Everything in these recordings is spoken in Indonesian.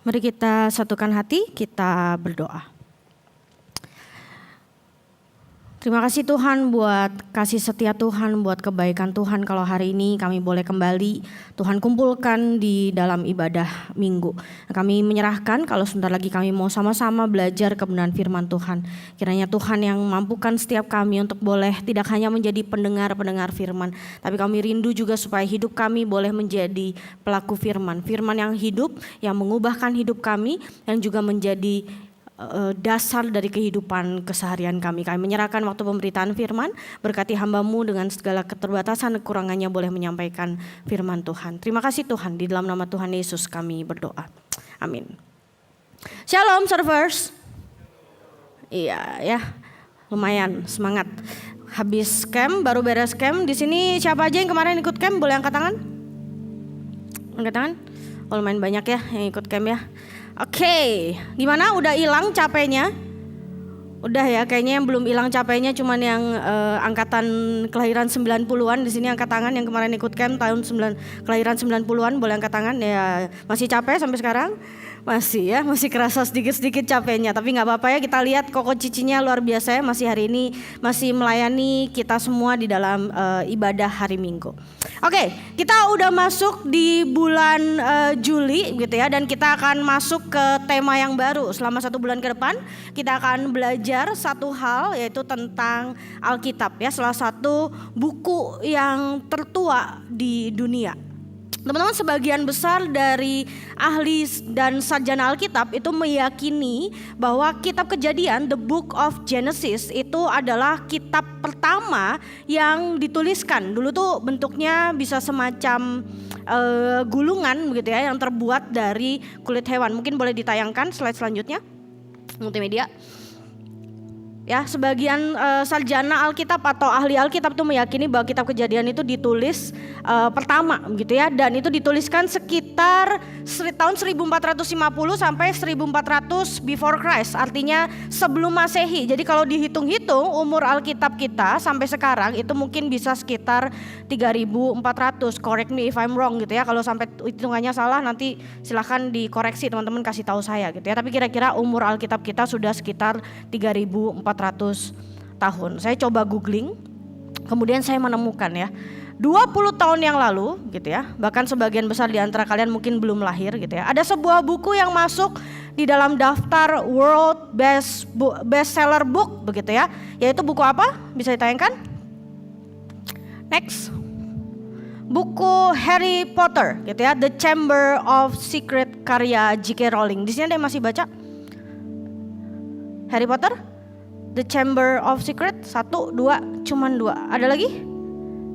Mari kita satukan hati, kita berdoa. Terima kasih Tuhan buat kasih setia Tuhan, buat kebaikan Tuhan kalau hari ini kami boleh kembali Tuhan kumpulkan di dalam ibadah minggu. Kami menyerahkan kalau sebentar lagi kami mau sama-sama belajar kebenaran firman Tuhan. Kiranya Tuhan yang mampukan setiap kami untuk boleh tidak hanya menjadi pendengar-pendengar firman, tapi kami rindu juga supaya hidup kami boleh menjadi pelaku firman. Firman yang hidup, yang mengubahkan hidup kami, yang juga menjadi dasar dari kehidupan keseharian kami. Kami menyerahkan waktu pemberitaan firman, berkati hamba-Mu dengan segala keterbatasan kekurangannya boleh menyampaikan firman Tuhan. Terima kasih Tuhan, di dalam nama Tuhan Yesus kami berdoa. Amin. Shalom servers. Iya ya, lumayan semangat. Habis camp, baru beres camp. Di sini siapa aja yang kemarin ikut camp? Boleh angkat tangan? Angkat tangan? Oh, lumayan banyak ya yang ikut camp ya. Oke, gimana? Udah hilang capeknya? Udah ya, kayaknya yang belum hilang capeknya cuman yang angkatan kelahiran 90-an. Di sini angkat tangan yang kemarin ikut camp kelahiran 90-an, boleh angkat tangan. Ya, masih capek sampai sekarang? Masih ya, masih kerasa sedikit-sedikit capeknya. Tapi gak apa-apa ya, kita lihat Koko Cicinya luar biasa ya. Masih hari ini masih melayani kita semua di dalam ibadah hari Minggu. Oke, kita udah masuk di bulan Juli gitu ya. Dan kita akan masuk ke tema yang baru. Selama 1 bulan ke depan kita akan belajar satu hal, yaitu tentang Alkitab ya. Salah satu buku yang tertua di dunia. Teman-teman, sebagian besar dari ahli dan sarjana Alkitab itu meyakini bahwa kitab Kejadian, the book of Genesis, itu adalah kitab pertama yang dituliskan. Dulu tuh bentuknya bisa semacam gulungan begitu ya, yang terbuat dari kulit hewan. Mungkin boleh ditayangkan slide selanjutnya, multimedia. Ya, sebagian sarjana Alkitab atau ahli Alkitab itu meyakini bahwa kitab Kejadian itu ditulis pertama gitu ya, dan itu dituliskan sekitar tahun 1450 sampai 1400 before Christ, artinya sebelum Masehi. Jadi kalau dihitung-hitung umur Alkitab kita sampai sekarang itu mungkin bisa sekitar 3400. Correct me if I'm wrong gitu ya. Kalau sampai hitungannya salah nanti silahkan dikoreksi teman-teman, kasih tahu saya gitu ya. Tapi kira-kira umur Alkitab kita sudah sekitar 3400 tahun. Saya coba googling, kemudian saya menemukan ya, 20 tahun yang lalu gitu ya, bahkan sebagian besar di antara kalian mungkin belum lahir gitu ya, ada sebuah buku yang masuk di dalam daftar World Bestseller Book begitu ya, yaitu buku apa? Bisa ditayangkan? Next. Buku Harry Potter gitu ya, The Chamber of Secret karya J.K. Rowling. Di sini ada yang masih baca? Harry Potter? The Chamber of Secret, 1, 2, cuman 2. Ada lagi?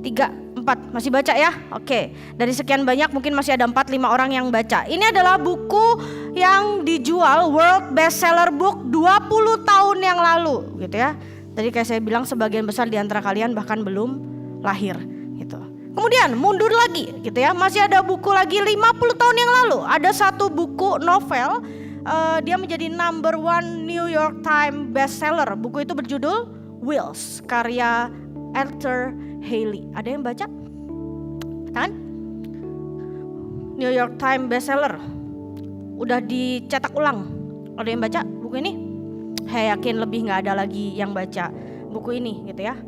3, 4, masih baca ya? Oke, dari sekian banyak mungkin masih ada 4-5 orang yang baca. Ini adalah buku yang dijual World Bestseller Book 20 tahun yang lalu gitu ya. Tadi kayak saya bilang sebagian besar di antara kalian bahkan belum lahir gitu. Kemudian mundur lagi gitu ya, masih ada buku lagi 50 tahun yang lalu. Ada satu buku novel, dia menjadi number 1 New York Times bestseller. Buku itu berjudul Wheels, karya Arthur Hailey. Ada yang baca? Kan? New York Times bestseller, udah dicetak ulang. Ada yang baca buku ini? Saya yakin lebih gak ada lagi yang baca buku ini gitu ya.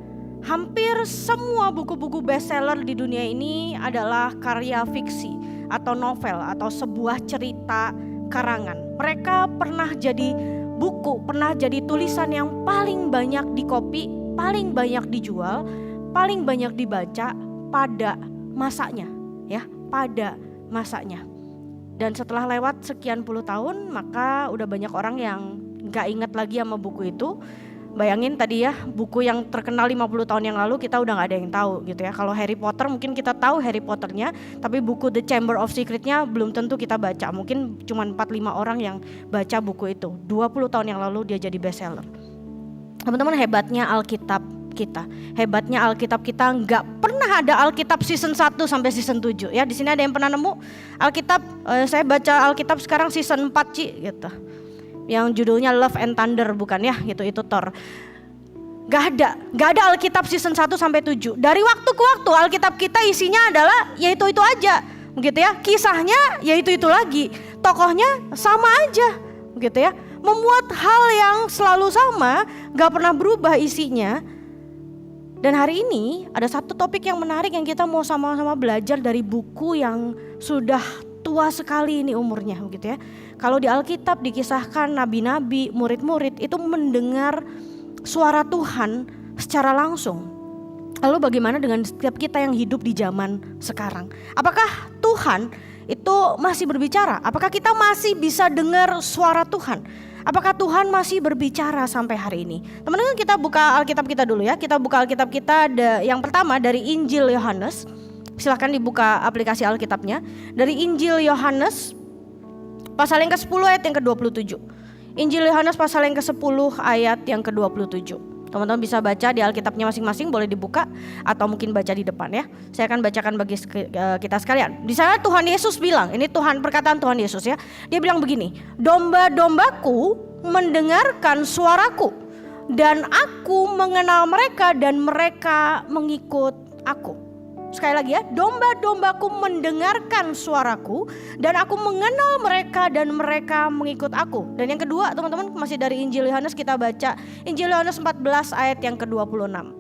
Hampir semua buku-buku bestseller di dunia ini adalah karya fiksi atau novel atau sebuah cerita karangan. Mereka pernah jadi buku, pernah jadi tulisan yang paling banyak dikopi, paling banyak dijual, paling banyak dibaca pada masanya ya, pada masanya. Dan setelah lewat sekian puluh tahun, maka udah banyak orang yang gak ingat lagi sama buku itu. Bayangin tadi ya, buku yang terkenal 50 tahun yang lalu kita udah gak ada yang tahu gitu ya. Kalau Harry Potter mungkin kita tahu Harry Potternya, tapi buku The Chamber of Secretnya belum tentu kita baca. Mungkin cuma 4-5 orang yang baca buku itu. 20 tahun yang lalu dia jadi bestseller. Teman-teman, hebatnya Alkitab kita. Hebatnya Alkitab kita, gak pernah ada Alkitab season 1 sampai season 7 ya. Di sini ada yang pernah nemu Alkitab? Saya baca Alkitab sekarang season 4 Ci gitu. Yang judulnya Love and Thunder, bukan ya, gitu, itu Thor. Gak ada Alkitab season 1 sampai 7. Dari waktu ke waktu Alkitab kita isinya adalah ya itu aja, begitu ya. Kisahnya ya itu lagi. tokohnya sama aja gitu ya. Memuat hal yang selalu sama, gak pernah berubah isinya. Dan hari ini ada satu topik yang menarik yang kita mau sama-sama belajar dari buku yang sudah tua sekali ini umurnya gitu ya. Kalau di Alkitab dikisahkan nabi-nabi, murid-murid itu mendengar suara Tuhan secara langsung. Lalu bagaimana dengan setiap kita yang hidup di zaman sekarang? Apakah Tuhan itu masih berbicara? Apakah kita masih bisa dengar suara Tuhan? Apakah Tuhan masih berbicara sampai hari ini? Teman-teman, kita buka Alkitab kita dulu ya. Kita buka Alkitab kita yang pertama dari Injil Yohanes. Silahkan dibuka aplikasi Alkitabnya. Dari Injil Yohanes pasal yang ke-10 ayat yang ke-27. Injil Yohanes pasal yang ke-10 ayat yang ke-27. Teman-teman bisa baca di Alkitabnya masing-masing, boleh dibuka atau mungkin baca di depan ya. Saya akan bacakan bagi kita sekalian. Di sana Tuhan Yesus bilang, ini perkataan Tuhan Yesus ya. Dia bilang begini, domba-dombaku mendengarkan suaraku dan aku mengenal mereka dan mereka mengikut aku. Sekali lagi ya, domba-dombaku mendengarkan suaraku dan aku mengenal mereka dan mereka mengikut aku. Dan yang kedua teman-teman, masih dari Injil Yohanes, kita baca Injil Yohanes 14 ayat yang ke-26.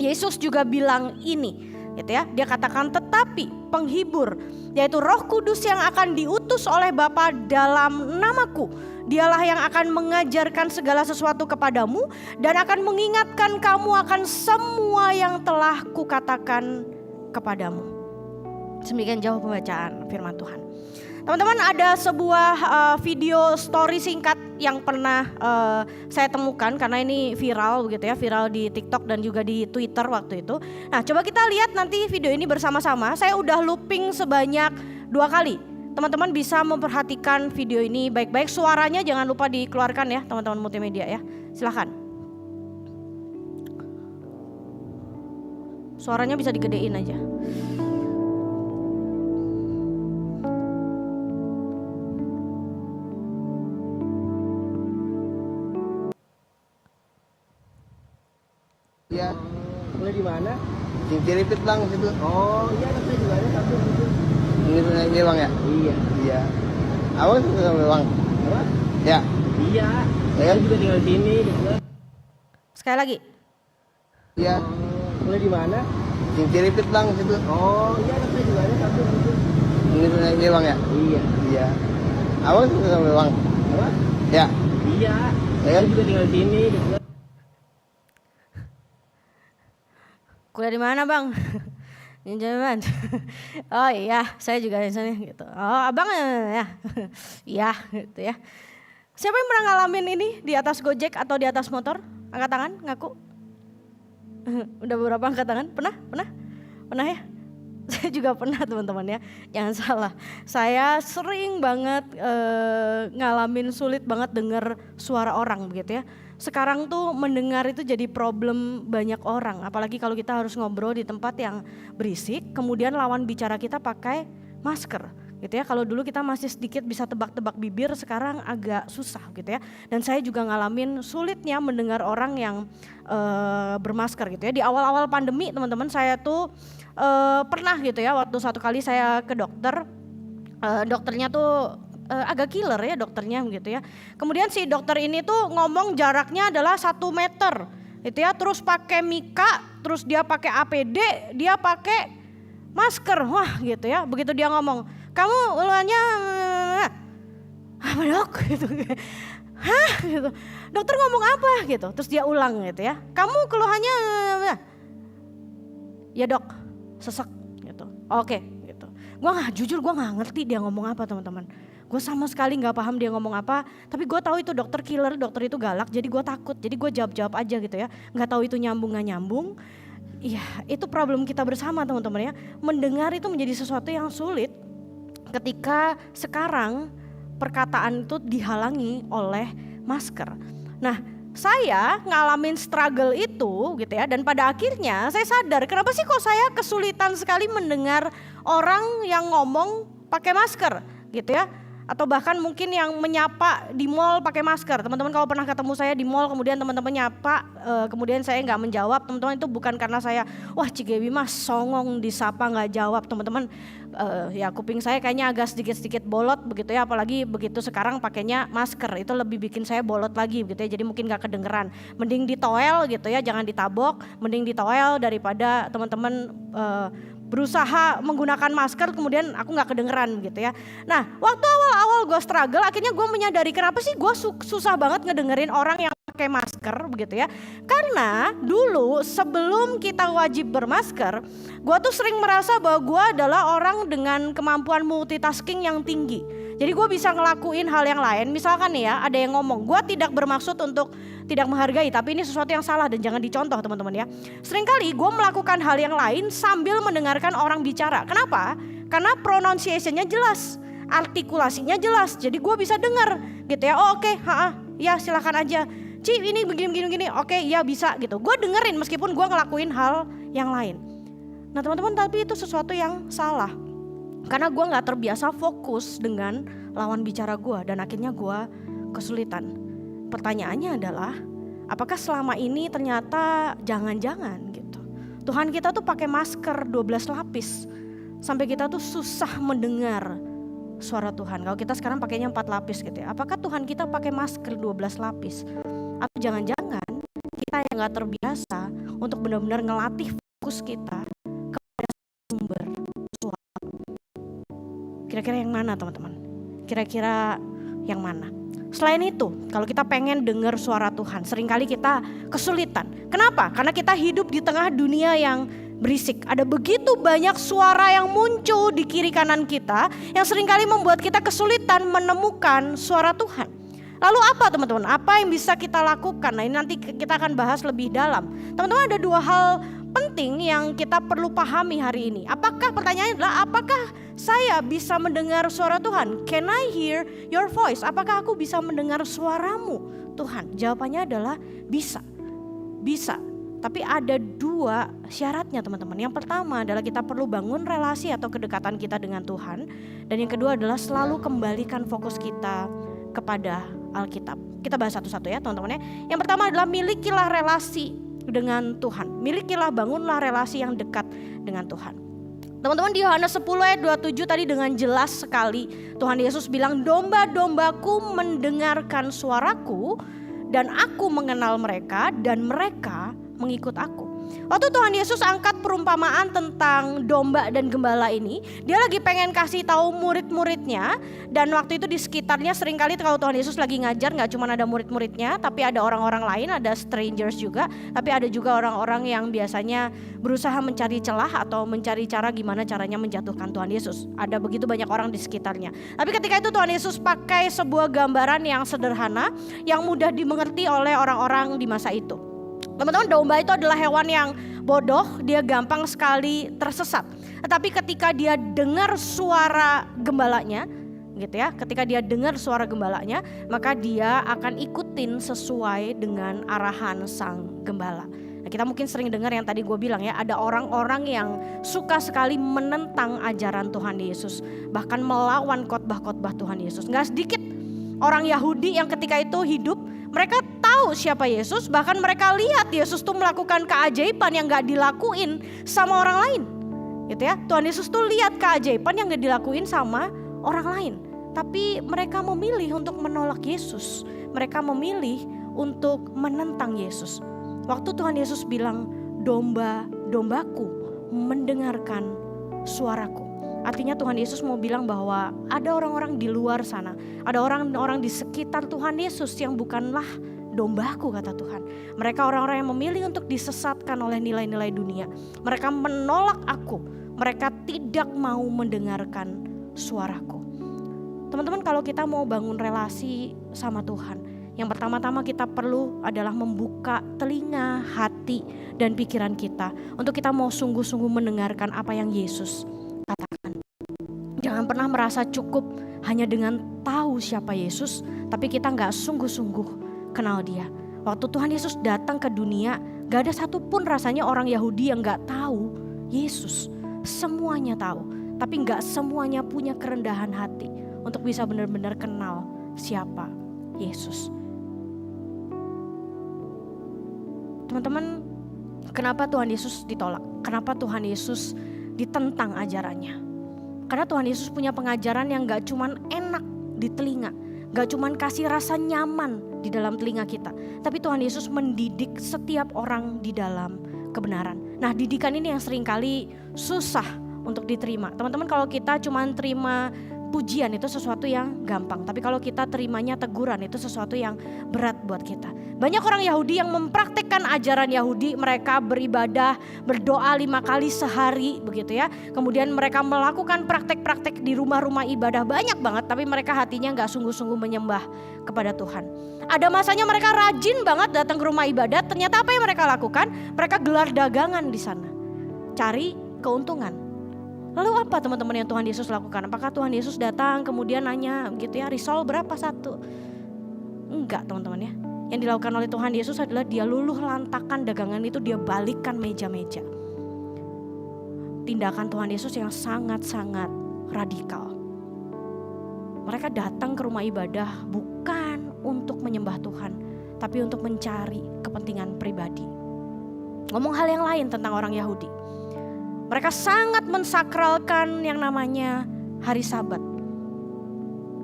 Yesus juga bilang ini gitu ya, dia katakan tetapi penghibur yaitu Roh Kudus yang akan diutus oleh Bapa dalam namaku, dialah yang akan mengajarkan segala sesuatu kepadamu dan akan mengingatkan kamu akan semua yang telah kukatakan kepadamu. Demikian jauh pembacaan firman Tuhan. Teman-teman, ada sebuah video story singkat yang pernah saya temukan karena ini viral begitu ya, viral di TikTok dan juga di Twitter waktu itu. Nah, coba kita lihat nanti video ini bersama-sama. Saya udah looping sebanyak 2 kali. Teman-teman bisa memperhatikan video ini baik-baik. Suaranya jangan lupa dikeluarkan ya, teman-teman multimedia ya. Silakan. Suaranya bisa digedein aja. Ya, mulai di mana? Di Ciripit bang, situ. Oh iya, saya juga ada satu situ. Ini bang ya? Iya. Iya. Awal suka bang? Apa? Ya. Iya. Saya juga tinggal di sini. Sekali lagi. Iya. Mulai di mana? Di Ciripit bang, situ. Oh iya, saya juga ada satu situ. Ini bang ya? Iya. Iya. Awal suka bang? Apa? Ya. Iya. Saya juga tinggal di sini. Kuliah di mana bang? Jaman. Oh iya, saya juga di sini gitu. Oh abang ya, iya gitu ya. Siapa yang pernah ngalamin ini di atas Gojek atau di atas motor? Angkat tangan, ngaku. Udah beberapa angkat tangan? Pernah ya? Saya juga pernah teman-teman ya. Jangan salah. Saya sering banget ngalamin sulit banget dengar suara orang begitu ya. Sekarang tuh mendengar itu jadi problem banyak orang, apalagi kalau kita harus ngobrol di tempat yang berisik, kemudian lawan bicara kita pakai masker gitu ya. Kalau dulu kita masih sedikit bisa tebak-tebak bibir, sekarang agak susah gitu ya. Dan saya juga ngalamin sulitnya mendengar orang yang bermasker gitu ya. Di awal-awal pandemi teman-teman, saya tuh pernah gitu ya, waktu satu kali saya ke dokter, dokternya tuh agak killer ya dokternya gitu ya. Kemudian si dokter ini tuh ngomong jaraknya adalah 1 meter gitu ya. Terus pakai mika, terus dia pakai APD, dia pakai masker. Wah gitu ya. Begitu dia ngomong, kamu ulangnya apa dok gitu. Hah gitu. Dokter ngomong apa gitu. Terus dia ulang gitu ya. Kamu keluhannya ya dok, sesek gitu. Oke gitu. Jujur gue gak ngerti dia ngomong apa teman-teman. Gue sama sekali gak paham dia ngomong apa, tapi gue tahu itu dokter killer, dokter itu galak, jadi gue takut, jadi gue jawab-jawab aja gitu ya. Gak tahu itu nyambung gak nyambung. Iya, itu problem kita bersama teman-teman ya. Mendengar itu menjadi sesuatu yang sulit ketika sekarang perkataan itu dihalangi oleh masker. Nah, saya ngalamin struggle itu gitu ya, dan pada akhirnya saya sadar kenapa sih kok saya kesulitan sekali mendengar orang yang ngomong pakai masker gitu ya. Atau bahkan mungkin yang menyapa di mall pakai masker. Teman-teman kalau pernah ketemu saya di mall kemudian teman-teman nyapa, kemudian saya nggak menjawab, teman-teman itu bukan karena saya wah Cigewi mah songong disapa nggak jawab, teman-teman. Ya kuping saya kayaknya agak sedikit-sedikit bolot begitu ya, apalagi begitu sekarang pakainya masker, itu lebih bikin saya bolot lagi begitu ya, jadi mungkin gak kedengeran. Mending ditoel gitu ya, jangan ditabok, mending ditoel daripada teman-teman berusaha menggunakan masker kemudian aku gak kedengeran gitu ya. Nah waktu awal-awal gue struggle, akhirnya gue menyadari kenapa sih gue susah banget ngedengerin orang yang pakai masker begitu ya. Karena dulu sebelum kita wajib bermasker, gue tuh sering merasa bahwa gue adalah orang dengan kemampuan multitasking yang tinggi. Jadi gue bisa ngelakuin hal yang lain. Misalkan nih ya, ada yang ngomong, gue tidak bermaksud untuk tidak menghargai, tapi ini sesuatu yang salah dan jangan dicontoh teman-teman ya. Seringkali gue melakukan hal yang lain sambil mendengarkan orang bicara. Kenapa? Karena pronunciation-nya jelas, artikulasinya jelas. Jadi gue bisa dengar gitu ya. Oh oke, ya silakan aja. Ci ini begini, oke ya bisa gitu. Gue dengerin meskipun gue ngelakuin hal yang lain. Nah teman-teman, tapi itu sesuatu yang salah. Karena gue gak terbiasa fokus dengan lawan bicara gue dan akhirnya gue kesulitan. Pertanyaannya adalah, apakah selama ini ternyata jangan-jangan gitu Tuhan kita tuh pakai masker 12 lapis sampai kita tuh susah mendengar suara Tuhan. Kalau kita sekarang pakainya 4 lapis gitu ya. Apakah Tuhan kita pakai masker 12 lapis? Atau jangan-jangan kita yang gak terbiasa untuk benar-benar ngelatih fokus kita kepada sumber suara. Kira-kira yang mana teman-teman? Kira-kira yang mana? Selain itu, kalau kita pengen dengar suara Tuhan, seringkali kita kesulitan. Kenapa? Karena kita hidup di tengah dunia yang berisik. Ada begitu banyak suara yang muncul di kiri kanan kita yang seringkali membuat kita kesulitan menemukan suara Tuhan. Lalu apa teman-teman? Apa yang bisa kita lakukan? Nah ini nanti kita akan bahas lebih dalam. Teman-teman, ada 2 hal penting yang kita perlu pahami hari ini. Pertanyaannya adalah apakah saya bisa mendengar suara Tuhan? Can I hear your voice? Apakah aku bisa mendengar suaramu Tuhan? Jawabannya adalah bisa. Bisa. Tapi ada 2 syaratnya teman-teman. Yang pertama adalah kita perlu bangun relasi atau kedekatan kita dengan Tuhan. Dan yang kedua adalah selalu kembalikan fokus kita kepada Alkitab. Kita bahas satu-satu ya teman-teman ya. Yang pertama adalah milikilah relasi dengan Tuhan. Milikilah, bangunlah relasi yang dekat dengan Tuhan. Teman-teman, di Yohanes 10 ayat 27 tadi dengan jelas sekali Tuhan Yesus bilang, domba-dombaku mendengarkan suaraku dan aku mengenal mereka dan mereka mengikut aku. Waktu Tuhan Yesus angkat perumpamaan tentang domba dan gembala ini, dia lagi pengen kasih tahu murid-muridnya. Dan waktu itu di sekitarnya seringkali kalau Tuhan Yesus lagi ngajar, gak cuma ada murid-muridnya, tapi ada orang-orang lain, ada strangers juga. Tapi ada juga orang-orang yang biasanya berusaha mencari celah atau mencari cara gimana caranya menjatuhkan Tuhan Yesus. Ada begitu banyak orang di sekitarnya. Tapi ketika itu Tuhan Yesus pakai sebuah gambaran yang sederhana, yang mudah dimengerti oleh orang-orang di masa itu. Teman-teman, domba itu adalah hewan yang bodoh, dia gampang sekali tersesat. Tetapi ketika dia dengar suara gembalanya, gitu ya, ketika dia dengar suara gembalanya, maka dia akan ikutin sesuai dengan arahan sang gembala. Nah, kita mungkin sering dengar yang tadi gue bilang ya, ada orang-orang yang suka sekali menentang ajaran Tuhan Yesus, bahkan melawan khotbah-khotbah Tuhan Yesus. Gak sedikit orang Yahudi yang ketika itu hidup, mereka tahu siapa Yesus, bahkan mereka lihat Yesus tuh melakukan keajaiban yang gak dilakuin sama orang lain. Gitu ya, Tuhan Yesus tuh lihat keajaiban yang gak dilakuin sama orang lain. Tapi mereka memilih untuk menolak Yesus. Mereka memilih untuk menentang Yesus. Waktu Tuhan Yesus bilang, domba-dombaku mendengarkan suaraku. Artinya Tuhan Yesus mau bilang bahwa ada orang-orang di luar sana, ada orang-orang di sekitar Tuhan Yesus yang bukanlah dombaku, kata Tuhan. Mereka orang-orang yang memilih untuk disesatkan oleh nilai-nilai dunia. Mereka menolak aku, mereka tidak mau mendengarkan suaraku. Teman-teman, kalau kita mau bangun relasi sama Tuhan, yang pertama-tama kita perlu adalah membuka telinga, hati, dan pikiran kita untuk kita mau sungguh-sungguh mendengarkan apa yang Yesus katakan. Jangan pernah merasa cukup hanya dengan tahu siapa Yesus, tapi kita gak sungguh-sungguh kenal dia. Waktu Tuhan Yesus datang ke dunia, gak ada satupun rasanya orang Yahudi yang gak tahu Yesus. Semuanya tahu, tapi gak semuanya punya kerendahan hati untuk bisa benar-benar kenal siapa Yesus. Teman-teman, kenapa Tuhan Yesus ditolak? Kenapa Tuhan Yesus ditentang ajarannya? Karena Tuhan Yesus punya pengajaran yang gak cuman enak di telinga, gak cuman kasih rasa nyaman di dalam telinga kita, tapi Tuhan Yesus mendidik setiap orang di dalam kebenaran. Nah, didikan ini yang seringkali susah untuk diterima. Teman-teman, kalau kita cuman terima pujian itu sesuatu yang gampang, tapi kalau kita terimanya teguran itu sesuatu yang berat buat kita. Banyak orang Yahudi yang mempraktekkan ajaran Yahudi, mereka beribadah, berdoa 5 kali sehari begitu ya. Kemudian mereka melakukan praktek-praktek di rumah-rumah ibadah banyak banget, tapi mereka hatinya gak sungguh-sungguh menyembah kepada Tuhan. Ada masanya mereka rajin banget datang ke rumah ibadat, ternyata apa yang mereka lakukan? Mereka gelar dagangan di sana, cari keuntungan. Lalu apa teman-teman yang Tuhan Yesus lakukan? Apakah Tuhan Yesus datang kemudian nanya gitu ya, risol berapa satu? Enggak teman-teman ya. Yang dilakukan oleh Tuhan Yesus adalah dia luluh lantakan dagangan itu, dia balikkan meja-meja. Tindakan Tuhan Yesus yang sangat-sangat radikal. Mereka datang ke rumah ibadah bukan untuk menyembah Tuhan, tapi untuk mencari kepentingan pribadi. Ngomong hal yang lain tentang orang Yahudi. Mereka sangat mensakralkan yang namanya hari Sabat.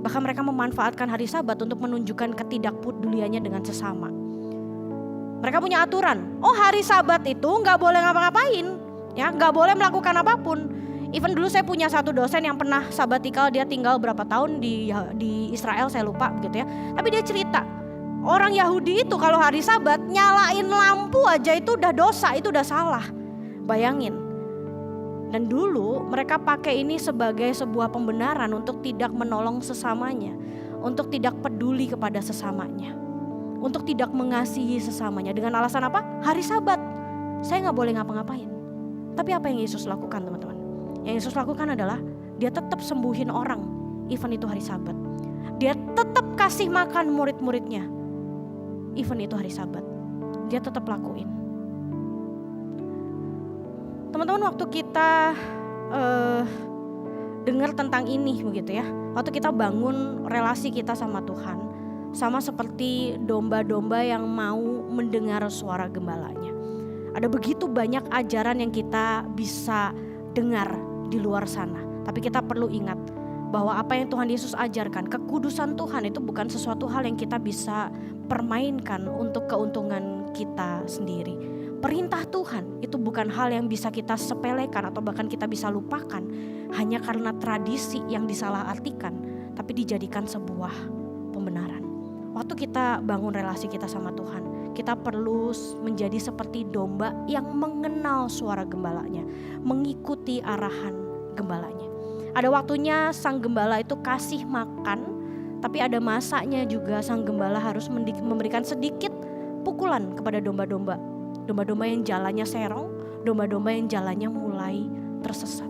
Bahkan mereka memanfaatkan hari Sabat untuk menunjukkan ketidakpeduliannya dengan sesama. Mereka punya aturan, hari Sabat itu gak boleh ngapa-ngapain, ya, gak boleh melakukan apapun. Even dulu saya punya satu dosen yang pernah sabatikal, dia tinggal berapa tahun di Israel, saya lupa begitu ya. Tapi dia cerita, orang Yahudi itu kalau hari Sabat nyalain lampu aja itu udah dosa, itu udah salah. Bayangin. Dan dulu mereka pakai ini sebagai sebuah pembenaran untuk tidak menolong sesamanya, untuk tidak peduli kepada sesamanya, untuk tidak mengasihi sesamanya. Dengan alasan apa? Hari Sabat, saya gak boleh ngapa-ngapain. Tapi apa yang Yesus lakukan teman-teman? Yang Yesus lakukan adalah dia tetap sembuhin orang, even itu hari Sabat. Dia tetap kasih makan murid-muridnya, even itu hari Sabat. Dia tetap lakuin. Teman-teman, waktu kita dengar tentang ini begitu ya, waktu kita bangun relasi kita sama Tuhan, sama seperti domba-domba yang mau mendengar suara gembalanya. Ada begitu banyak ajaran yang kita bisa dengar di luar sana, tapi kita perlu ingat bahwa apa yang Tuhan Yesus ajarkan, kekudusan Tuhan itu bukan sesuatu hal yang kita bisa permainkan untuk keuntungan kita sendiri. Perintah Tuhan itu bukan hal yang bisa kita sepelekan atau bahkan kita bisa lupakan hanya karena tradisi yang disalahartikan, tapi dijadikan sebuah pembenaran. Waktu kita bangun relasi kita sama Tuhan, kita perlu menjadi seperti domba yang mengenal suara gembalanya, mengikuti arahan gembalanya. Ada waktunya sang gembala itu kasih makan, tapi ada masanya juga sang gembala harus memberikan sedikit pukulan kepada domba-domba. Domba-domba yang jalannya serong, domba-domba yang jalannya mulai tersesat.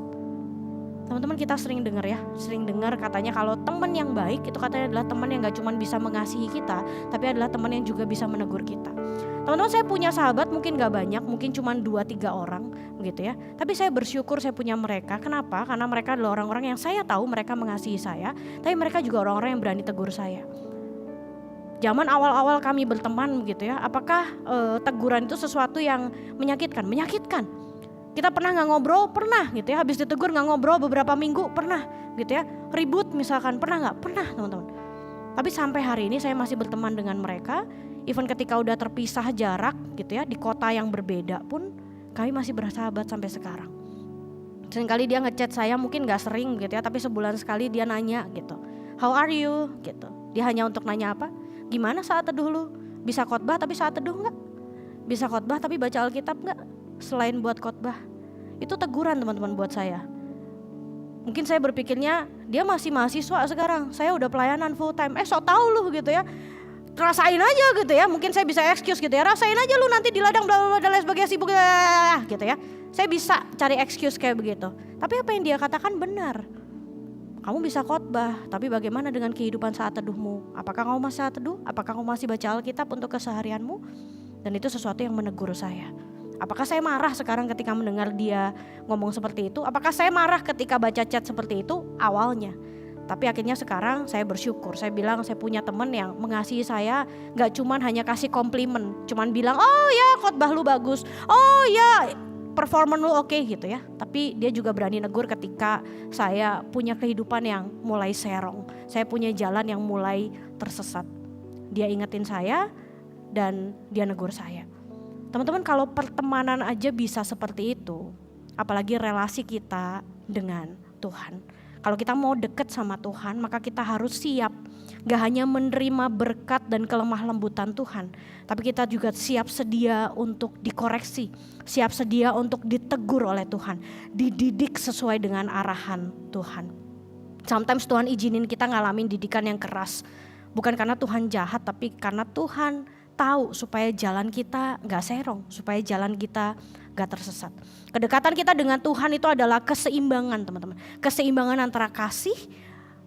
Teman-teman, kita sering dengar katanya kalau teman yang baik itu katanya adalah teman yang gak cuma bisa mengasihi kita, tapi adalah teman yang juga bisa menegur kita. Teman-teman, saya punya sahabat mungkin gak banyak, mungkin cuma 2-3 orang gitu ya. Tapi saya bersyukur saya punya mereka. Kenapa? Karena mereka adalah orang-orang yang saya tahu mereka mengasihi saya, tapi mereka juga orang-orang yang berani tegur saya. Zaman awal-awal kami berteman begitu ya, apakah teguran itu sesuatu yang menyakitkan? Menyakitkan. Kita pernah gak ngobrol? Pernah gitu ya. Habis ditegur gak ngobrol beberapa minggu? Pernah gitu ya. Ribut misalkan? Pernah gak? Pernah teman-teman. Tapi sampai hari ini saya masih berteman dengan mereka. Even ketika udah terpisah jarak gitu ya, di kota yang berbeda pun kami masih bersahabat sampai sekarang. Seringkali dia ngechat saya, mungkin gak sering gitu ya, tapi sebulan sekali dia nanya gitu, how are you gitu. Dia hanya untuk nanya apa? Gimana saat teduh lu? Bisa khotbah tapi saat teduh enggak? Bisa khotbah tapi baca Alkitab enggak? Selain buat khotbah. Itu teguran teman-teman buat saya. Mungkin saya berpikirnya dia masih mahasiswa sekarang, saya udah pelayanan full time. So tau lu gitu ya. Rasain aja gitu ya. Mungkin saya bisa excuse gitu ya. Rasain aja lu nanti di ladang bla bla dan lain sebagainya sibuk gitu ya. Saya bisa cari excuse kayak begitu. Tapi apa yang dia katakan benar. Kamu bisa khotbah, tapi bagaimana dengan kehidupan saat teduhmu? Apakah kamu masih saat teduh? Apakah kamu masih baca Alkitab untuk keseharianmu? Dan itu sesuatu yang menegur saya. Apakah saya marah sekarang ketika mendengar dia ngomong seperti itu? Apakah saya marah ketika baca chat seperti itu? Awalnya. Tapi akhirnya sekarang saya bersyukur. Saya bilang saya punya teman yang mengasihi saya, gak cuman hanya kasih komplimen, cuman bilang, oh ya khotbah lu bagus, oh ya performa lu oke gitu ya. Tapi dia juga berani negur ketika saya punya kehidupan yang mulai serong. Saya punya jalan yang mulai tersesat. Dia ingetin saya dan dia negur saya. Teman-teman, kalau pertemanan aja bisa seperti itu, apalagi relasi kita dengan Tuhan. Kalau kita mau deket sama Tuhan, maka kita harus siap. Gak hanya menerima berkat dan kelemah lembutan Tuhan, tapi kita juga siap sedia untuk dikoreksi, siap sedia untuk ditegur oleh Tuhan, dididik sesuai dengan arahan Tuhan. Sometimes Tuhan izinin kita ngalamin didikan yang keras, bukan karena Tuhan jahat, tapi karena Tuhan tahu supaya jalan kita gak serong, supaya jalan kita gak tersesat. Kedekatan kita dengan Tuhan itu adalah keseimbangan, teman-teman. Keseimbangan antara kasih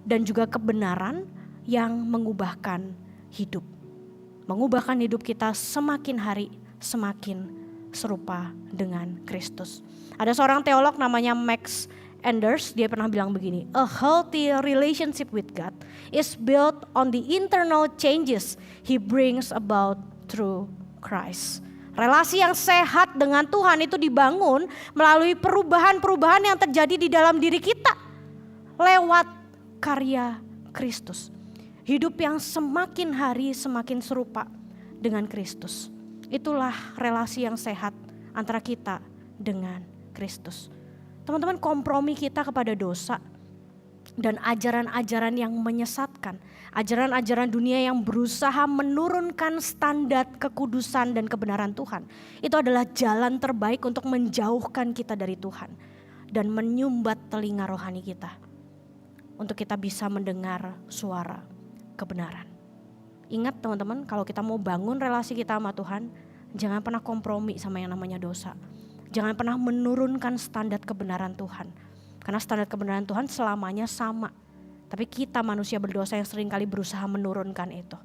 dan juga kebenaran yang mengubahkan hidup. Mengubahkan hidup kita semakin hari semakin serupa dengan Kristus. Ada seorang teolog namanya Max Enders, dia pernah bilang begini, a healthy relationship with God is built on the internal changes He brings about through Christ. Relasi yang sehat dengan Tuhan itu dibangun melalui perubahan-perubahan yang terjadi di dalam diri kita lewat karya Kristus. Hidup yang semakin hari semakin serupa dengan Kristus. Itulah relasi yang sehat antara kita dengan Kristus. Teman-teman, kompromi kita kepada dosa dan ajaran-ajaran yang menyesatkan, ajaran-ajaran dunia yang berusaha menurunkan standar kekudusan dan kebenaran Tuhan, itu adalah jalan terbaik untuk menjauhkan kita dari Tuhan dan menyumbat telinga rohani kita untuk kita bisa mendengar suara kebenaran. Ingat teman-teman, kalau kita mau bangun relasi kita sama Tuhan, jangan pernah kompromi sama yang namanya dosa. Jangan pernah menurunkan standar kebenaran Tuhan. Karena standar kebenaran Tuhan selamanya sama. Tapi kita manusia berdosa yang seringkali berusaha menurunkan itu.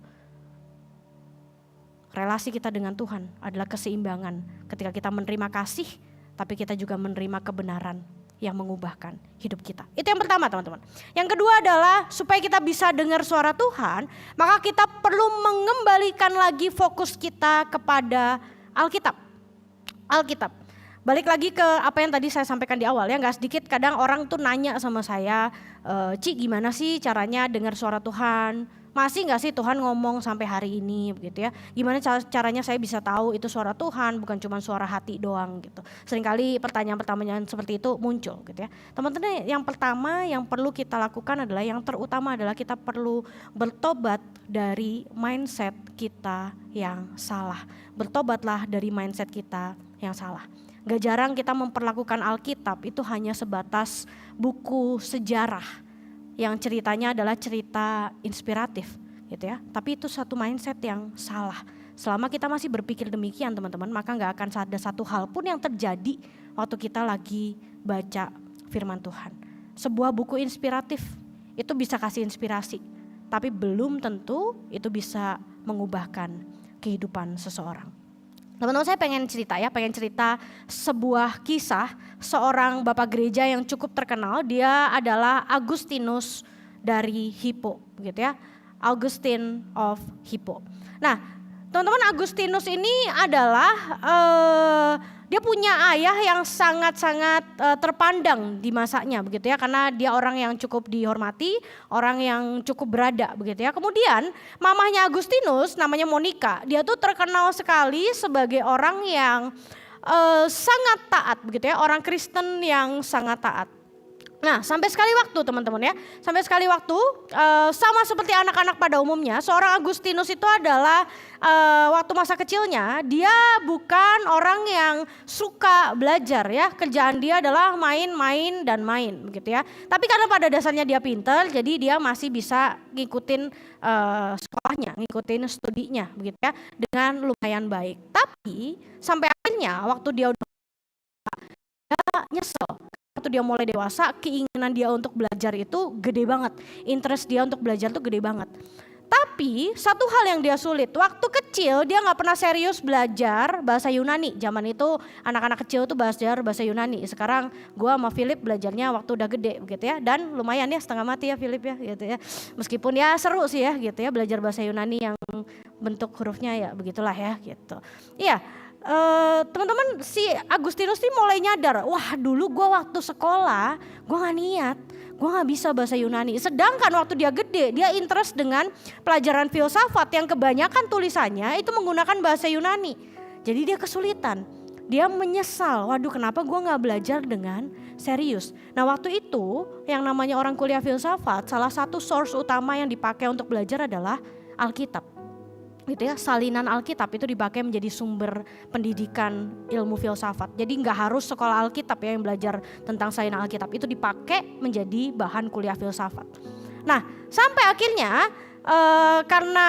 Relasi kita dengan Tuhan adalah keseimbangan ketika kita menerima kasih, tapi kita juga menerima kebenaran yang mengubahkan hidup kita. Itu yang pertama, teman-teman. Yang kedua adalah supaya kita bisa dengar suara Tuhan, maka kita perlu mengembalikan lagi fokus kita kepada Alkitab. Alkitab. Balik lagi ke apa yang tadi saya sampaikan di awal ya, gak sedikit kadang orang tuh nanya sama saya, Ci gimana sih caranya dengar suara Tuhan? Masih gak sih Tuhan ngomong sampai hari ini begitu ya? Gimana caranya saya bisa tahu itu suara Tuhan bukan cuma suara hati doang gitu. Seringkali pertanyaan-pertanyaan seperti itu muncul gitu ya. Teman-teman, yang pertama yang perlu kita lakukan adalah, yang terutama adalah kita perlu bertobat dari mindset kita yang salah. Bertobatlah dari mindset kita yang salah. Gak jarang kita memperlakukan Alkitab itu hanya sebatas buku sejarah yang ceritanya adalah cerita inspiratif gitu ya. Tapi itu satu mindset yang salah. Selama kita masih berpikir demikian teman-teman, maka gak akan ada satu hal pun yang terjadi waktu kita lagi baca firman Tuhan. Sebuah buku inspiratif itu bisa kasih inspirasi, tapi belum tentu itu bisa mengubahkan kehidupan seseorang. Teman-teman, saya pengen cerita sebuah kisah seorang bapak gereja yang cukup terkenal. Dia adalah Agustinus dari Hippo, gitu ya. Augustine of Hippo. Nah, teman-teman, Agustinus ini adalah dia punya ayah yang sangat-sangat terpandang di masanya, begitu ya, karena dia orang yang cukup dihormati, orang yang cukup berada, begitu ya. Kemudian mamahnya Agustinus namanya Monica, dia tuh terkenal sekali sebagai orang yang sangat taat, begitu ya, orang Kristen yang sangat taat. Nah, sampai sekali waktu teman-teman ya, sama seperti anak-anak pada umumnya, seorang Agustinus itu adalah waktu masa kecilnya dia bukan orang yang suka belajar ya, kerjaan dia adalah main begitu ya. Tapi karena pada dasarnya dia pintar, jadi dia masih bisa ngikutin sekolahnya, ngikutin studinya begitu ya, dengan lumayan baik. Tapi sampai akhirnya waktu dia udah nyesel. Waktu dia mulai dewasa, keinginan dia untuk belajar itu gede banget. Interest dia untuk belajar itu gede banget. Tapi satu hal yang dia sulit, waktu kecil dia gak pernah serius belajar bahasa Yunani. Zaman itu anak-anak kecil tuh belajar bahasa Yunani. Sekarang gua sama Philip belajarnya waktu udah gede gitu ya. Dan lumayan ya, setengah mati ya Philip ya gitu ya. Meskipun ya seru sih ya gitu ya, belajar bahasa Yunani yang bentuk hurufnya ya begitulah ya gitu. Iya. teman-teman, si Agustinus ini mulai nyadar, wah dulu gue waktu sekolah gue gak niat, gue gak bisa bahasa Yunani. Sedangkan waktu dia gede, dia interest dengan pelajaran filsafat yang kebanyakan tulisannya itu menggunakan bahasa Yunani. Jadi dia kesulitan, dia menyesal, waduh kenapa gue gak belajar dengan serius. Nah waktu itu yang namanya orang kuliah filsafat, salah satu source utama yang dipakai untuk belajar adalah Alkitab. Gitu ya, salinan Alkitab itu dipakai menjadi sumber pendidikan ilmu filsafat. Jadi nggak harus sekolah Alkitab ya yang belajar tentang salinan Alkitab, itu dipakai menjadi bahan kuliah filsafat. Nah sampai akhirnya karena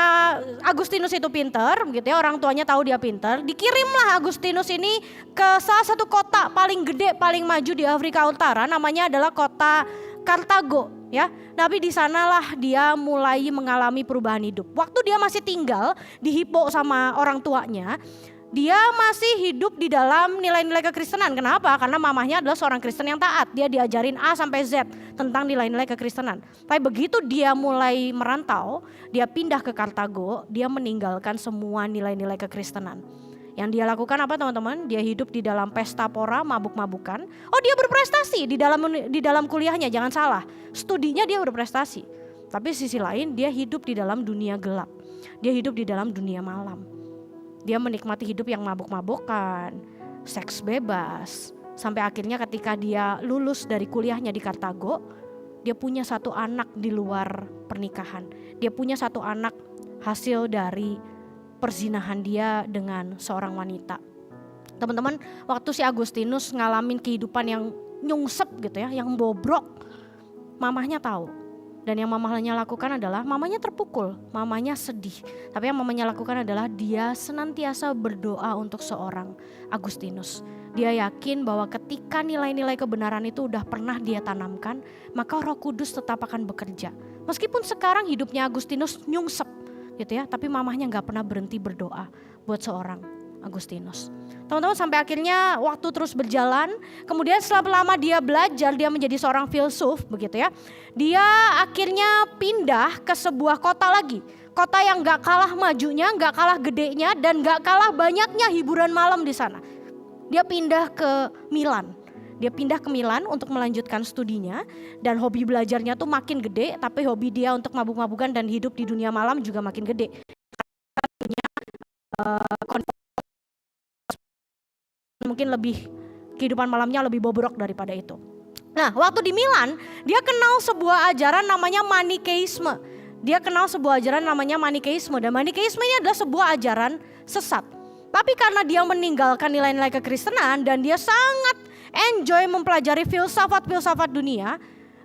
Agustinus itu pinter, gitu ya, orang tuanya tahu dia pinter, dikirimlah Agustinus ini ke salah satu kota paling gede, paling maju di Afrika Utara, namanya adalah kota Kartago. Ya, tapi di sanalah dia mulai mengalami perubahan hidup. Waktu dia masih tinggal di Hippo sama orang tuanya, dia masih hidup di dalam nilai-nilai kekristenan. Kenapa? Karena mamahnya adalah seorang Kristen yang taat. Dia diajarin A sampai Z tentang nilai-nilai kekristenan. Tapi begitu dia mulai merantau, dia pindah ke Kartago, dia meninggalkan semua nilai-nilai kekristenan. Yang dia lakukan apa teman-teman? Dia hidup di dalam pesta pora, mabuk-mabukan. Oh, dia berprestasi di dalam kuliahnya, jangan salah. Studinya dia berprestasi. Tapi sisi lain dia hidup di dalam dunia gelap. Dia hidup di dalam dunia malam. Dia menikmati hidup yang mabuk-mabukan, seks bebas. Sampai akhirnya ketika dia lulus dari kuliahnya di Kartago, dia punya satu anak di luar pernikahan. Dia punya satu anak hasil dari perzinahan dia dengan seorang wanita. Teman-teman, waktu si Agustinus ngalamin kehidupan yang nyungsep gitu ya, yang bobrok, mamahnya tahu. Dan yang mamahnya lakukan adalah mamahnya terpukul, mamahnya sedih. Tapi yang mamahnya lakukan adalah dia senantiasa berdoa untuk seorang Agustinus. Dia yakin bahwa ketika nilai-nilai kebenaran itu udah pernah dia tanamkan, maka Roh Kudus tetap akan bekerja. Meskipun sekarang hidupnya Agustinus nyungsep gitu ya, tapi mamahnya gak pernah berhenti berdoa buat seorang Agustinus. Teman-teman, sampai akhirnya waktu terus berjalan, kemudian setelah lama dia belajar, dia menjadi seorang filsuf begitu ya. Dia akhirnya pindah ke sebuah kota lagi, kota yang gak kalah majunya, gak kalah gedenya, dan gak kalah banyaknya hiburan malam di sana. Dia pindah ke Milan. Dia pindah ke Milan untuk melanjutkan studinya, dan hobi belajarnya tuh makin gede, tapi hobi dia untuk mabuk-mabukan dan hidup di dunia malam juga makin gede. Mungkin lebih kehidupan malamnya lebih bobrok daripada itu. Nah, waktu di Milan, dia kenal sebuah ajaran namanya Manikeisme. Dia kenal sebuah ajaran namanya Manikeisme, dan Manikeisme ini adalah sebuah ajaran sesat. Tapi karena dia meninggalkan nilai-nilai kekristenan dan dia sangat enjoy mempelajari filsafat-filsafat dunia,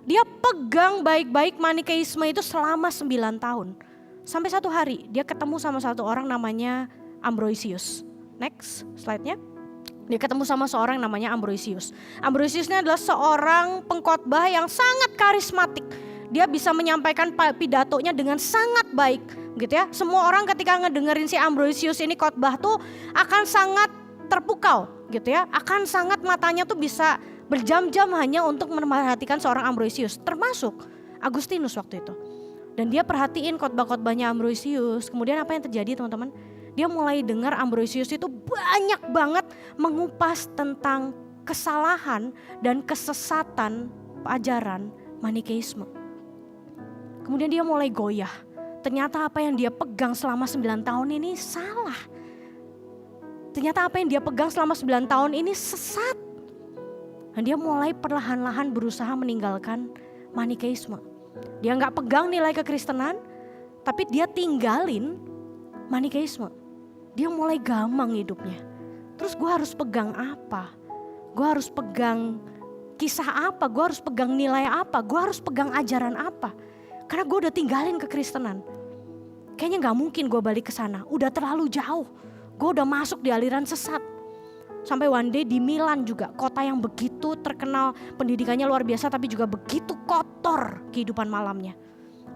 dia pegang baik-baik Manikeisme itu selama 9 tahun. Sampai satu hari dia ketemu sama satu orang namanya Ambrosius. Next slide-nya. Dia ketemu sama seorang namanya Ambrosius. Ambrosius ini adalah seorang pengkhotbah yang sangat karismatik. Dia bisa menyampaikan pidatonya dengan sangat baik, gitu ya. Semua orang ketika ngedengerin si Ambrosius ini khotbah tuh akan sangat terpukau, gitu ya. Akan sangat matanya tuh bisa berjam-jam hanya untuk memperhatikan seorang Ambrosius, termasuk Agustinus waktu itu. Dan dia perhatiin khotbah-khotbahnya Ambrosius. Kemudian apa yang terjadi teman-teman? Dia mulai dengar Ambrosius itu banyak banget mengupas tentang kesalahan dan kesesatan ajaran Manikeisme. Kemudian dia mulai goyah. Ternyata apa yang dia pegang selama 9 tahun ini salah. Ternyata apa yang dia pegang selama 9 tahun ini sesat. Dan dia mulai perlahan-lahan berusaha meninggalkan Manikeisme. Dia gak pegang nilai kekristenan, tapi dia tinggalin Manikeisme. Dia mulai gamang hidupnya. Terus gue harus pegang apa? Gue harus pegang kisah apa? Gue harus pegang nilai apa? Gue harus pegang ajaran apa? Karena gue udah tinggalin kekristenan. Kayaknya gak mungkin gue balik ke sana. Udah terlalu jauh. Gue udah masuk di aliran sesat. Sampai one day di Milan juga, kota yang begitu terkenal pendidikannya luar biasa, tapi juga begitu kotor kehidupan malamnya.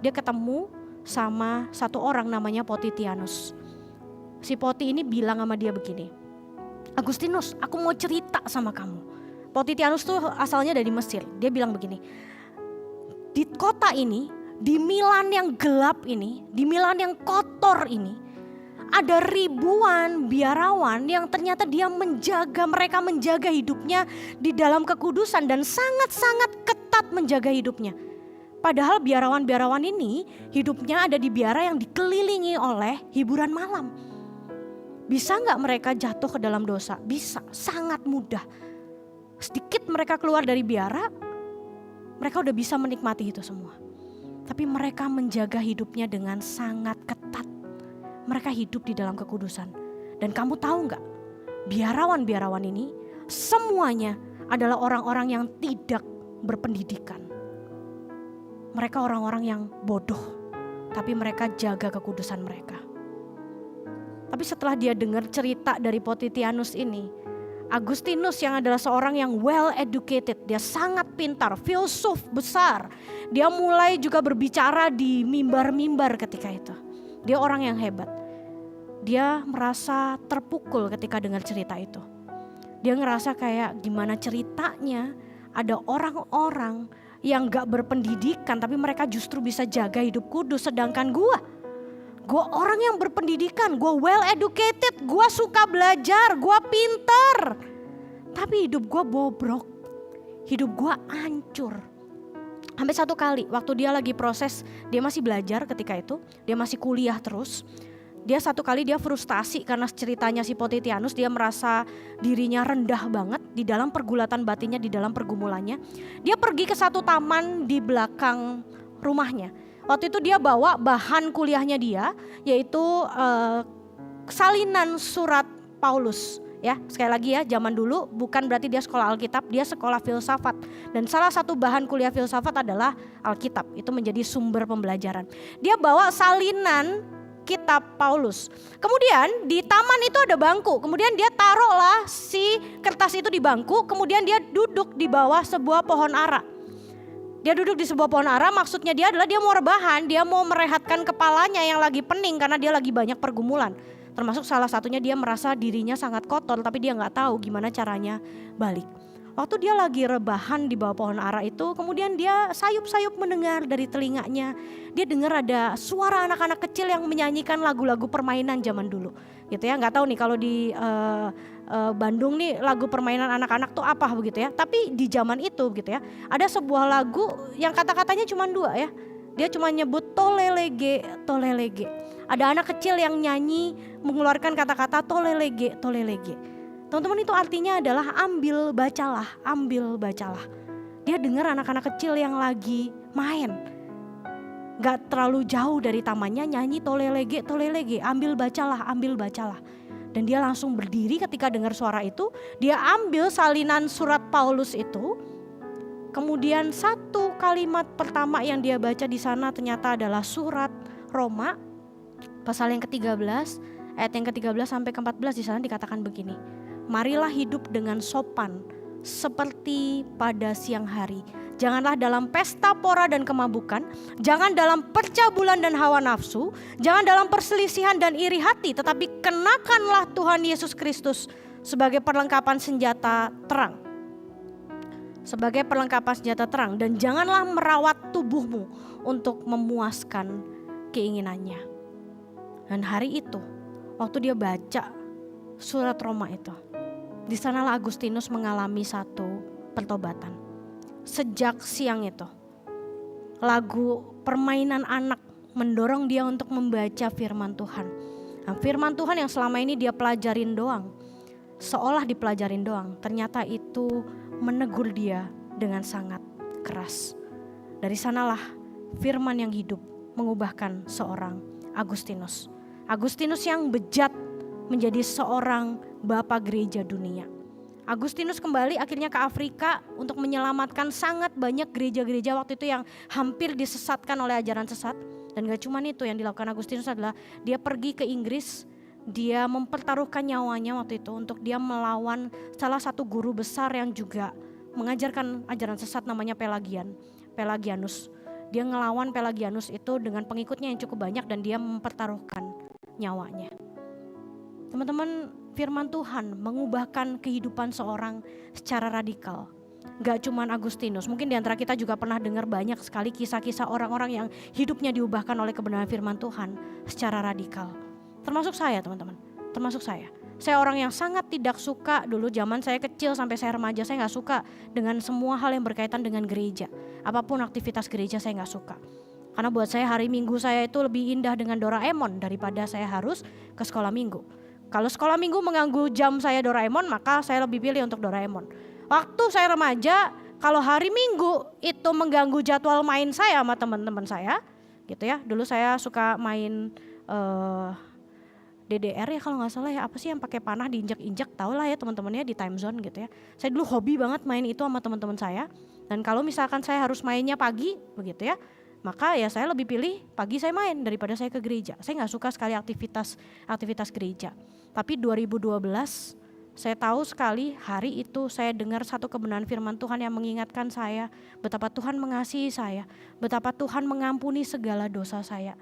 Dia ketemu sama satu orang namanya Potitianus. Si Poti ini bilang sama dia begini, Agustinus, aku mau cerita sama kamu. Potitianus tuh asalnya dari Mesir. Dia bilang begini, di kota ini, di Milan yang gelap ini, di Milan yang kotor ini, ada ribuan biarawan yang ternyata mereka menjaga hidupnya di dalam kekudusan dan sangat-sangat ketat menjaga hidupnya. Padahal biarawan-biarawan ini hidupnya ada di biara yang dikelilingi oleh hiburan malam. Bisa gak mereka jatuh ke dalam dosa? Bisa, sangat mudah. Sedikit mereka keluar dari biara, mereka udah bisa menikmati itu semua. Tapi mereka menjaga hidupnya dengan sangat ketat. Mereka hidup di dalam kekudusan. Dan kamu tahu gak, biarawan-biarawan ini semuanya adalah orang-orang yang tidak berpendidikan. Mereka orang-orang yang bodoh, tapi mereka jaga kekudusan mereka. Tapi setelah dia dengar cerita dari Potidianus ini, Agustinus yang adalah seorang yang well educated, dia sangat pintar, filsuf besar. Dia mulai juga berbicara di mimbar-mimbar ketika itu. Dia orang yang hebat. Dia merasa terpukul ketika dengar cerita itu. Dia ngerasa kayak gimana ceritanya ada orang-orang yang gak berpendidikan tapi mereka justru bisa jaga hidup kudus, sedangkan gue orang yang berpendidikan, gue well educated, gue suka belajar, gue pinter. Tapi hidup gue bobrok, hidup gue hancur. Sampai satu kali waktu dia lagi proses, dia masih belajar ketika itu, dia masih kuliah terus. Dia satu kali dia frustasi karena ceritanya si Potidianus, dia merasa dirinya rendah banget di dalam pergulatan batinnya, di dalam pergumulannya. Dia pergi ke satu taman di belakang rumahnya. Waktu itu dia bawa bahan kuliahnya dia, yaitu salinan surat Paulus. Ya, sekali lagi ya, zaman dulu bukan berarti dia sekolah Alkitab, dia sekolah filsafat. Dan salah satu bahan kuliah filsafat adalah Alkitab, itu menjadi sumber pembelajaran. Dia bawa salinan kitab Paulus. Kemudian di taman itu ada bangku, kemudian dia taruhlah si kertas itu di bangku, kemudian dia duduk di bawah sebuah pohon ara. Dia duduk di sebuah pohon ara, maksudnya dia adalah dia mau rebahan, dia mau merehatkan kepalanya yang lagi pening karena dia lagi banyak pergumulan. Termasuk salah satunya dia merasa dirinya sangat kotor tapi dia gak tahu gimana caranya balik. Waktu dia lagi rebahan di bawah pohon ara itu, kemudian dia sayup-sayup mendengar dari telinganya. Dia dengar ada suara anak-anak kecil yang menyanyikan lagu-lagu permainan zaman dulu. Gitu ya, gak tahu nih kalau di Bandung nih lagu permainan anak-anak tuh apa begitu ya. Tapi di zaman itu gitu ya, ada sebuah lagu yang kata-katanya cuma 2 ya. Dia cuma nyebut tolelege, tolelege. Ada anak kecil yang nyanyi mengeluarkan kata-kata tolelege, tolelege. Teman-teman, itu artinya adalah ambil bacalah, ambil bacalah. Dia dengar anak-anak kecil yang lagi main. Gak terlalu jauh dari tamannya nyanyi tolelege, tolelege, ambil bacalah, ambil bacalah. Dan dia langsung berdiri ketika dengar suara itu. Dia ambil salinan surat Paulus itu. Kemudian satu kalimat pertama yang dia baca di sana ternyata adalah surat Roma. Pasal yang ke-13, ayat yang ke-13 sampai ke-14 di sana dikatakan begini. Marilah hidup dengan sopan seperti pada siang hari. Janganlah dalam pesta pora dan kemabukan, jangan dalam percabulan dan hawa nafsu, jangan dalam perselisihan dan iri hati, tetapi kenakanlah Tuhan Yesus Kristus sebagai perlengkapan senjata terang. Sebagai perlengkapan senjata terang, dan janganlah merawat tubuhmu untuk memuaskan keinginannya. Dan hari itu, waktu dia baca surat Roma itu, di sanalah Agustinus mengalami satu pertobatan. Sejak siang itu, lagu permainan anak mendorong dia untuk membaca firman Tuhan. Nah, firman Tuhan yang selama ini dia pelajarin doang, seolah dipelajarin doang, ternyata itu menegur dia dengan sangat keras. Dari sanalah firman yang hidup mengubahkan seorang Agustinus. Agustinus yang bejat menjadi seorang bapa gereja dunia. Agustinus kembali akhirnya ke Afrika untuk menyelamatkan sangat banyak gereja-gereja waktu itu yang hampir disesatkan oleh ajaran sesat. Dan gak cuma itu yang dilakukan Agustinus adalah dia pergi ke Inggris, dia mempertaruhkan nyawanya waktu itu untuk dia melawan salah satu guru besar yang juga mengajarkan ajaran sesat namanya Pelagianus. Dia ngelawan Pelagianus itu dengan pengikutnya yang cukup banyak dan dia mempertaruhkan nyawanya. Teman-teman, firman Tuhan mengubahkan kehidupan seorang secara radikal. Gak cuman Agustinus, mungkin di antara kita juga pernah dengar banyak sekali kisah-kisah orang-orang yang hidupnya diubahkan oleh kebenaran firman Tuhan secara radikal. Termasuk saya teman-teman, termasuk saya. Saya orang yang sangat tidak suka dulu zaman saya kecil sampai saya remaja, saya gak suka dengan semua hal yang berkaitan dengan gereja. Apapun aktivitas gereja saya gak suka. Karena buat saya hari Minggu saya itu lebih indah dengan Doraemon daripada saya harus ke sekolah minggu. Kalau sekolah minggu mengganggu jam saya Doraemon, maka saya lebih pilih untuk Doraemon. Waktu saya remaja, kalau hari Minggu itu mengganggu jadwal main saya sama teman-teman saya, gitu ya. Dulu saya suka main DDR ya kalau nggak salah ya, apa sih yang pakai panah diinjak-injak, tau lah ya teman-temannya di time zone gitu ya. Saya dulu hobi banget main itu sama teman-teman saya. Dan kalau misalkan saya harus mainnya pagi, begitu ya, maka ya saya lebih pilih pagi saya main daripada saya ke gereja. Saya nggak suka sekali aktivitas gereja. Tapi 2012 saya tahu sekali hari itu saya dengar satu kebenaran firman Tuhan yang mengingatkan saya betapa Tuhan mengasihi saya, betapa Tuhan mengampuni segala dosa saya.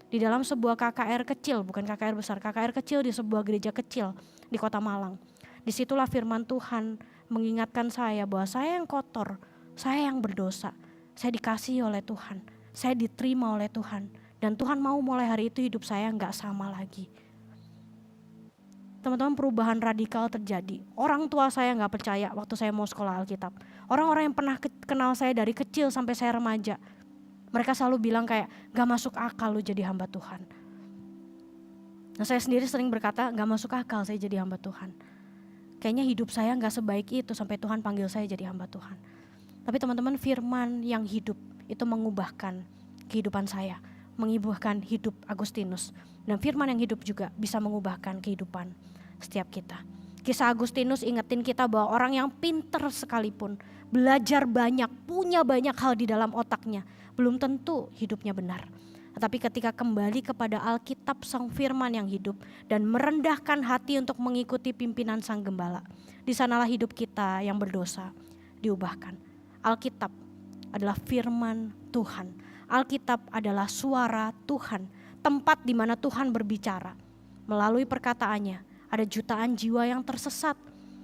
Di dalam sebuah KKR kecil, bukan KKR besar, KKR kecil di sebuah gereja kecil di Kota Malang. Disitulah firman Tuhan mengingatkan saya bahwa saya yang kotor, saya yang berdosa, saya dikasihi oleh Tuhan, saya diterima oleh Tuhan. Dan Tuhan mau mulai hari itu hidup saya gak sama lagi. Teman-teman, perubahan radikal terjadi. Orang tua saya gak percaya waktu saya mau sekolah Alkitab. Orang-orang yang pernah kenal saya dari kecil sampai saya remaja, mereka selalu bilang kayak gak masuk akal lu jadi hamba Tuhan. Nah saya sendiri sering berkata gak masuk akal saya jadi hamba Tuhan. Kayaknya hidup saya gak sebaik itu sampai Tuhan panggil saya jadi hamba Tuhan. Tapi teman-teman, firman yang hidup itu mengubahkan kehidupan saya, mengubahkan hidup Agustinus. Dan firman yang hidup juga bisa mengubahkan kehidupan setiap kita. Kisah Agustinus ingetin kita bahwa orang yang pinter sekalipun, belajar banyak, punya banyak hal di dalam otaknya, belum tentu hidupnya benar. Tetapi ketika kembali kepada Alkitab sang firman yang hidup dan merendahkan hati untuk mengikuti pimpinan sang gembala, di sanalah hidup kita yang berdosa diubahkan. Alkitab adalah firman Tuhan. Alkitab adalah suara Tuhan, tempat di mana Tuhan berbicara. Melalui perkataannya ada jutaan jiwa yang tersesat,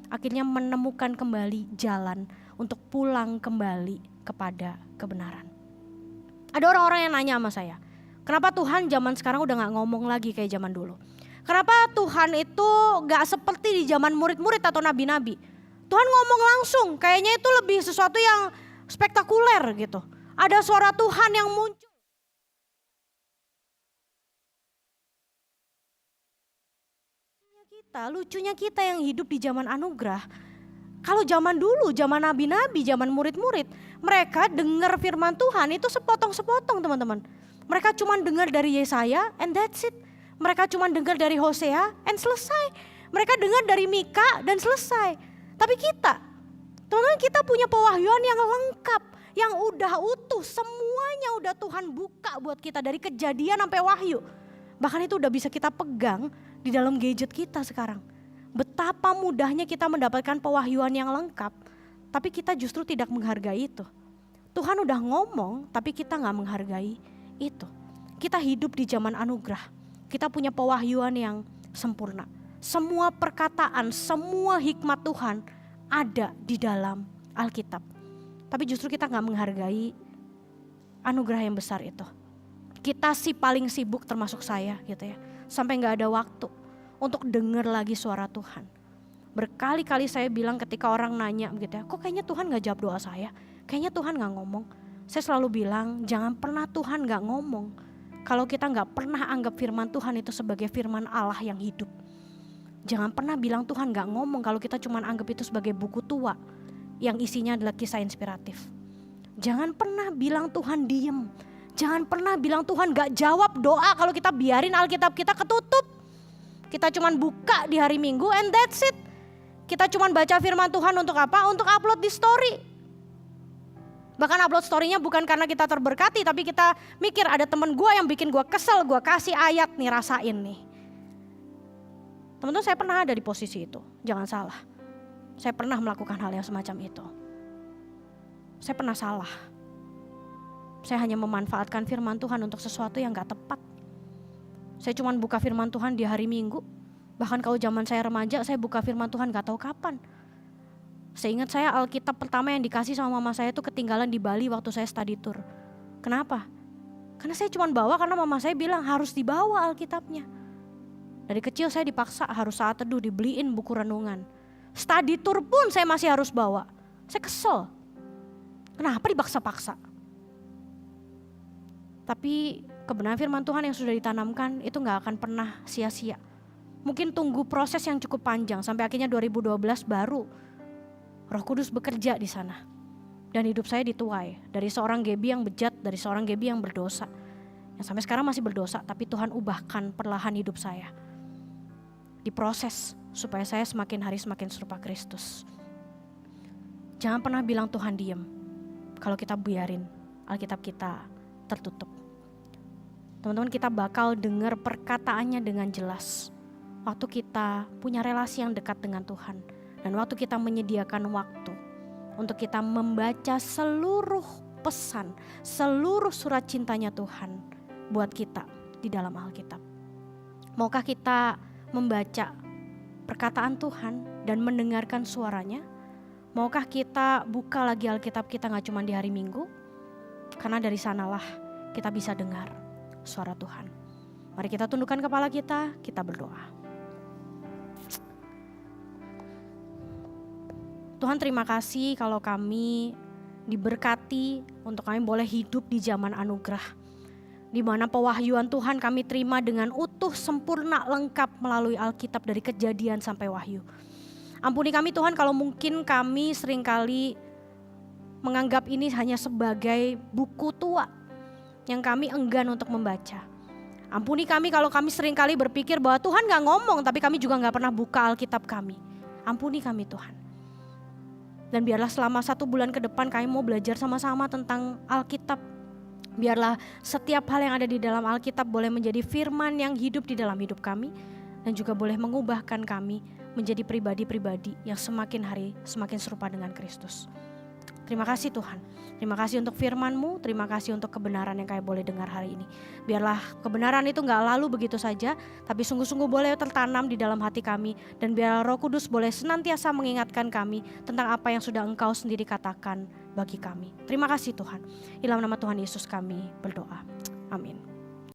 akhirnya menemukan kembali jalan untuk pulang kembali kepada kebenaran. Ada orang-orang yang nanya sama saya, kenapa Tuhan zaman sekarang udah gak ngomong lagi kayak zaman dulu? Kenapa Tuhan itu gak seperti di zaman murid-murid atau nabi-nabi? Tuhan ngomong langsung, kayaknya itu lebih sesuatu yang spektakuler gitu. Ada suara Tuhan yang muncul. Lucunya kita yang hidup di zaman anugerah. Kalau zaman dulu, zaman nabi-nabi, zaman murid-murid, mereka dengar firman Tuhan itu sepotong-sepotong teman-teman. Mereka cuma dengar dari Yesaya and that's it. Mereka cuma dengar dari Hosea and selesai. Mereka dengar dari Mika dan selesai. Tapi kita, teman-teman, kita punya pewahyuan yang lengkap, yang udah utuh, semuanya udah Tuhan buka buat kita dari Kejadian sampai Wahyu. Bahkan itu udah bisa kita pegang di dalam gadget kita sekarang. Betapa mudahnya kita mendapatkan pewahyuan yang lengkap, tapi kita justru tidak menghargai itu. Tuhan udah ngomong, tapi kita gak menghargai itu. Kita hidup di zaman anugerah, kita punya pewahyuan yang sempurna. Semua perkataan, semua hikmat Tuhan ada di dalam Alkitab. Tapi justru kita gak menghargai anugerah yang besar itu. Kita sih paling sibuk, termasuk saya gitu ya, sampai gak ada waktu untuk dengar lagi suara Tuhan. Berkali-kali saya bilang ketika orang nanya begitu ya, kok kayaknya Tuhan gak jawab doa saya, kayaknya Tuhan gak ngomong. Saya selalu bilang jangan pernah Tuhan gak ngomong kalau kita gak pernah anggap firman Tuhan itu sebagai firman Allah yang hidup. Jangan pernah bilang Tuhan gak ngomong kalau kita cuma anggap itu sebagai buku tua yang isinya adalah kisah inspiratif. Jangan pernah bilang Tuhan diem. Jangan pernah bilang Tuhan gak jawab doa kalau kita biarin Alkitab kita ketutup. Kita cuma buka di hari Minggu and that's it. Kita cuma baca firman Tuhan untuk apa? Untuk upload di story. Bahkan upload story-nya bukan karena kita terberkati, tapi kita mikir ada temen gue yang bikin gue kesel, gue kasih ayat nih, rasain nih. Teman-teman, saya pernah ada di posisi itu, jangan salah. Saya pernah melakukan hal yang semacam itu. Saya pernah salah. Saya hanya memanfaatkan firman Tuhan untuk sesuatu yang gak tepat. Saya cuma buka firman Tuhan di hari Minggu. Bahkan kalau zaman saya remaja, saya buka firman Tuhan gak tahu kapan. Seingat saya Alkitab pertama yang dikasih sama mama saya itu ketinggalan di Bali waktu saya study tour. Kenapa? Karena saya cuma bawa karena mama saya bilang harus dibawa Alkitabnya. Dari kecil saya dipaksa harus saat teduh dibeliin buku renungan. Study tour pun saya masih harus bawa. Saya kesel. Kenapa dipaksa-paksa? Tapi kebenaran firman Tuhan yang sudah ditanamkan itu gak akan pernah sia-sia. Mungkin tunggu proses yang cukup panjang sampai akhirnya 2012 baru Roh Kudus bekerja di sana. Dan hidup saya dituai dari seorang Gaby yang bejat, dari seorang Gaby yang berdosa. Yang sampai sekarang masih berdosa, tapi Tuhan ubahkan perlahan hidup saya. Diproses supaya saya semakin hari semakin serupa Kristus. Jangan pernah bilang Tuhan diem kalau kita biarin Alkitab kita tertutup. Teman-teman, kita bakal dengar perkataannya dengan jelas waktu kita punya relasi yang dekat dengan Tuhan. Dan waktu kita menyediakan waktu untuk kita membaca seluruh pesan, seluruh surat cintanya Tuhan buat kita di dalam Alkitab. Maukah kita membaca perkataan Tuhan dan mendengarkan suaranya? Maukah kita buka lagi Alkitab kita gak cuma di hari Minggu? Karena dari sanalah kita bisa dengar suara Tuhan. Mari kita tundukkan kepala kita berdoa. Tuhan, terima kasih kalau kami diberkati untuk kami boleh hidup di zaman anugerah, di mana pewahyuan Tuhan kami terima dengan utuh, sempurna, lengkap melalui Alkitab dari Kejadian sampai Wahyu. Ampuni kami Tuhan kalau mungkin kami seringkali menganggap ini hanya sebagai buku tua yang kami enggan untuk membaca. Ampuni kami kalau kami seringkali berpikir bahwa Tuhan gak ngomong tapi kami juga gak pernah buka Alkitab kami. Ampuni kami Tuhan. Dan biarlah selama 1 bulan ke depan kami mau belajar sama-sama tentang Alkitab. Biarlah setiap hal yang ada di dalam Alkitab boleh menjadi firman yang hidup di dalam hidup kami. Dan juga boleh mengubahkan kami menjadi pribadi-pribadi yang semakin hari semakin serupa dengan Kristus. Terima kasih Tuhan. Terima kasih untuk firman-Mu. Terima kasih untuk kebenaran yang kami boleh dengar hari ini. Biarlah kebenaran itu gak lalu begitu saja, tapi sungguh-sungguh boleh tertanam di dalam hati kami. Dan biar Roh Kudus boleh senantiasa mengingatkan kami tentang apa yang sudah Engkau sendiri katakan bagi kami. Terima kasih Tuhan. Dalam nama Tuhan Yesus kami berdoa. Amin.